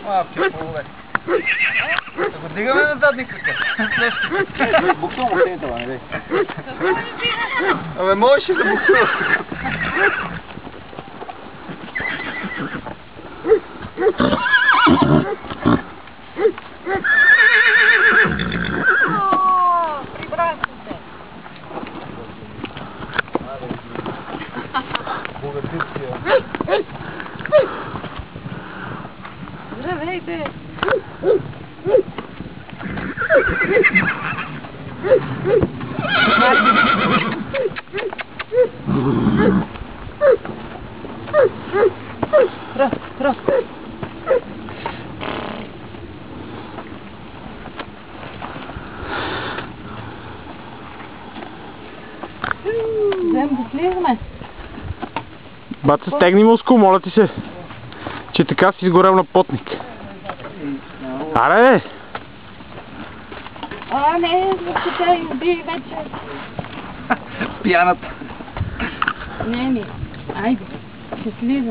Малче полове. Да го дигаме на задни крака. Буксувам оцените, не бе. Абе, можеш ли да буксуваш? Здравейте! Раз. Взем да слизаме. Баца, стегни мускул, моля ти се, че така си изгорел на потник. Аре, бе! Не, тя изби вече. Пияната. Не, айде, ще слизаме.